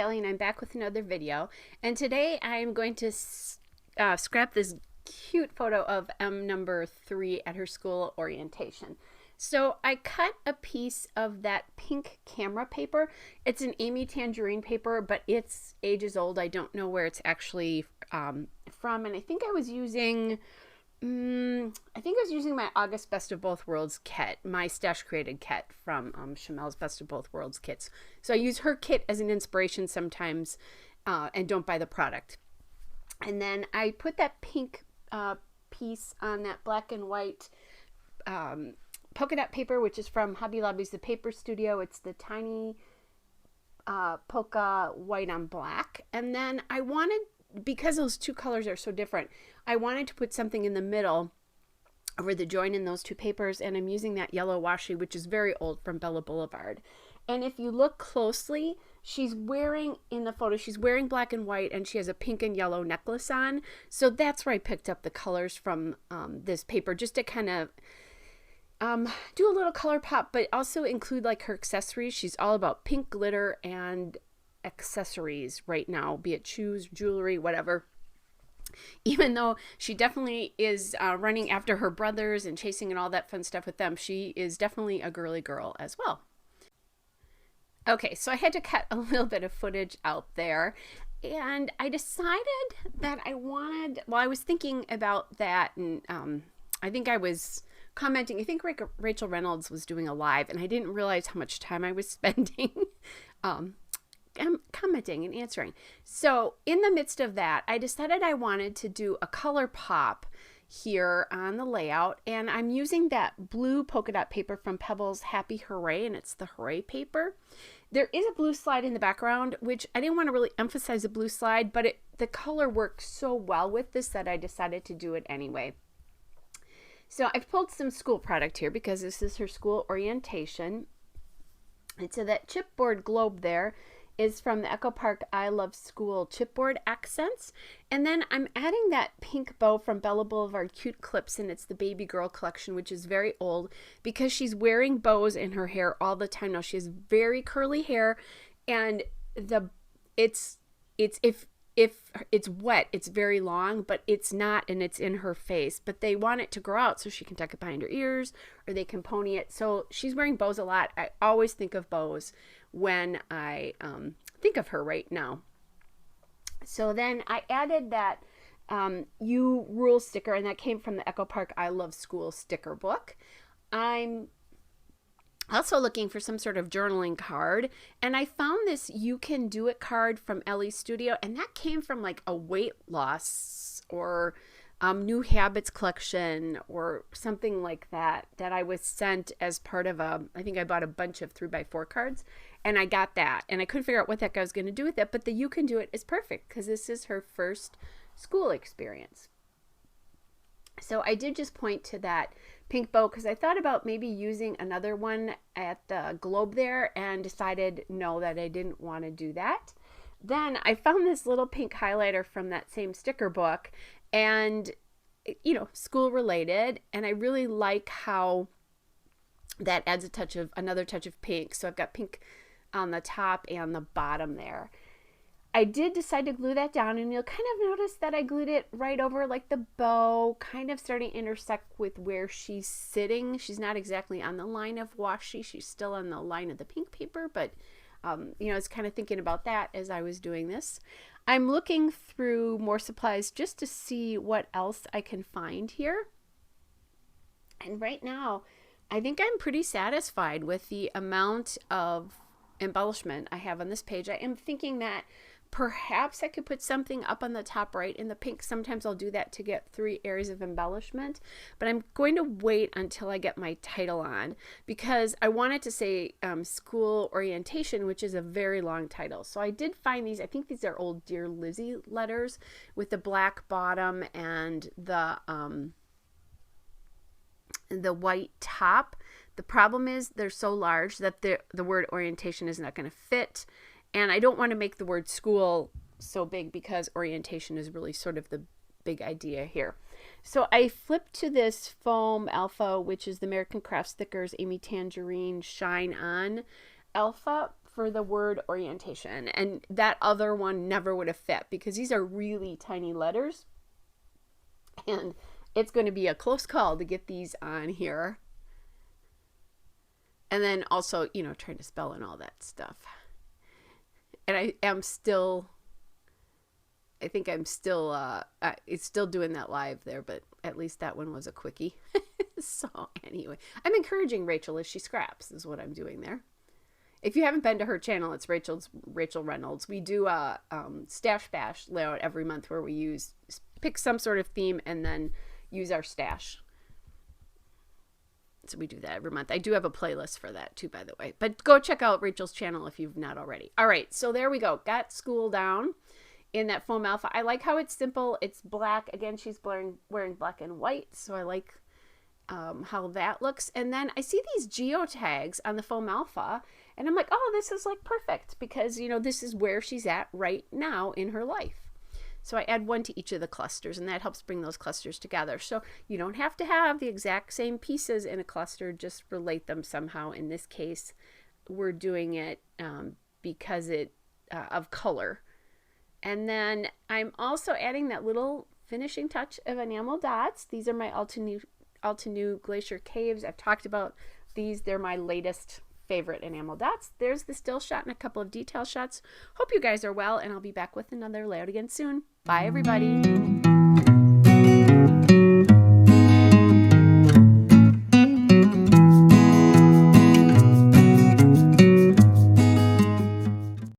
Callie and I'm back with another video, and today I'm going to scrap this cute photo of M number 3 at her school orientation. So I cut a piece of that pink camera paper. It's an Amy Tangerine paper, but it's ages old. I don't know where it's actually from, and I think I was using my August Best of Both Worlds kit, my Stash Created kit from Chamel's Best of Both Worlds kits. So I use her kit as an inspiration sometimes and don't buy the product. And then I put that pink piece on that black and white polka dot paper, which is from Hobby Lobby's The Paper Studio. It's the tiny polka white on black. And then I wanted, because those two colors are so different, I wanted to put something in the middle over the join in those two papers, and I'm using that yellow washi, which is very old, from Bella Boulevard. And if you look closely, she's wearing, in the photo, she's wearing black and white, and she has a pink and yellow necklace on. So that's where I picked up the colors from this paper, just to kind of do a little color pop, but also include like her accessories. She's all about pink glitter and accessories right now, be it shoes, jewelry, whatever. Even though she definitely is running after her brothers and chasing and all that fun stuff with them, she is definitely a girly girl as well. Okay, so I had to cut a little bit of footage out there, and I decided that I wanted, well, I was thinking about that, and I think I was commenting, I think Rachel Reynolds was doing a live, and I didn't realize how much time I was spending commenting and answering. So in the midst of that, I decided I wanted to do a color pop here on the layout, and I'm using that blue polka dot paper from Pebbles Happy Hooray, and it's the Hooray paper. There is a blue slide in the background, which I didn't want to really emphasize the blue slide, but the color works so well with this that I decided to do it anyway. So I've pulled some school product here because this is her school orientation. And so that chipboard globe there is from the Echo Park I Love School chipboard accents. And then I'm adding that pink bow from Bella Boulevard Cute Clips, and it's the Baby Girl collection, which is very old because she's wearing bows in her hair all the time now. She has very curly hair, and if it's wet, it's very long, but it's not, and it's in her face. But they want it to grow out so she can tuck it behind her ears, or they can pony it. So she's wearing bows a lot. I always think of bows when I think of her right now. So then I added that You Rule sticker, and that came from the Echo Park I Love School sticker book. I'm also looking for some sort of journaling card, and I found this You Can Do It card from Ellie's Studio, and that came from like a weight loss or new habits collection or something like that I was sent as part of I think I bought a bunch of 3x4 cards, and I got that, and I couldn't figure out what that guy was going to do with it, but the You Can Do It is perfect because this is her first school experience. So I did just point to that pink bow because I thought about maybe using another one at the globe there, and decided no, that I didn't want to do that. Then I found this little pink highlighter from that same sticker book, and you know, school related, and I really like how that adds another touch of pink. So I've got pink on the top and the bottom there. I did decide to glue that down, and you'll kind of notice that I glued it right over like the bow, kind of starting to intersect with where she's sitting. She's not exactly on the line of washi. She's still on the line of the pink paper, but you know, I was kind of thinking about that as I was doing this. I'm looking through more supplies just to see what else I can find here. And right now, I think I'm pretty satisfied with the amount of embellishment I have on this page. I am thinking that perhaps I could put something up on the top right in the pink. Sometimes I'll do that to get 3 areas of embellishment, but I'm going to wait until I get my title on because I wanted to say school orientation, which is a very long title. So I did find these, I think these are old Dear Lizzie letters with the black bottom and the white top. The problem is they're so large that the word orientation is not going to fit. And I don't want to make the word school so big because orientation is really sort of the big idea here. So I flipped to this foam alpha, which is the American Craft Stickers Amy Tangerine Shine On alpha for the word orientation, and that other one never would have fit because these are really tiny letters, and it's going to be a close call to get these on here. And then also, you know, trying to spell and all that stuff. And it's still it's still doing that live there, but at least that one was a quickie. So anyway, I'm encouraging Rachel as she scraps is what I'm doing there. If you haven't been to her channel, it's Rachel Reynolds. We do a stash bash layout every month where we pick some sort of theme and then use our stash. So we do that every month. I do have a playlist for that too, by the way. But go check out Rachel's channel if you've not already. All right, so there we go. Got school down in that foam alpha. I like how it's simple. It's black. Again, she's wearing black and white, so I like how that looks. And then I see these geotags on the foam alpha, and I'm like, oh, this is like perfect because, you know, this is where she's at right now in her life. So I add one to each of the clusters, and that helps bring those clusters together. So you don't have to have the exact same pieces in a cluster, just relate them somehow. In this case, we're doing it because of color. And then I'm also adding that little finishing touch of enamel dots. These are my Altenew Glacier Caves. I've talked about these. They're my latest favorite enamel dots. There's the still shot and a couple of detail shots. Hope you guys are well, and I'll be back with another layout again soon. Bye, everybody.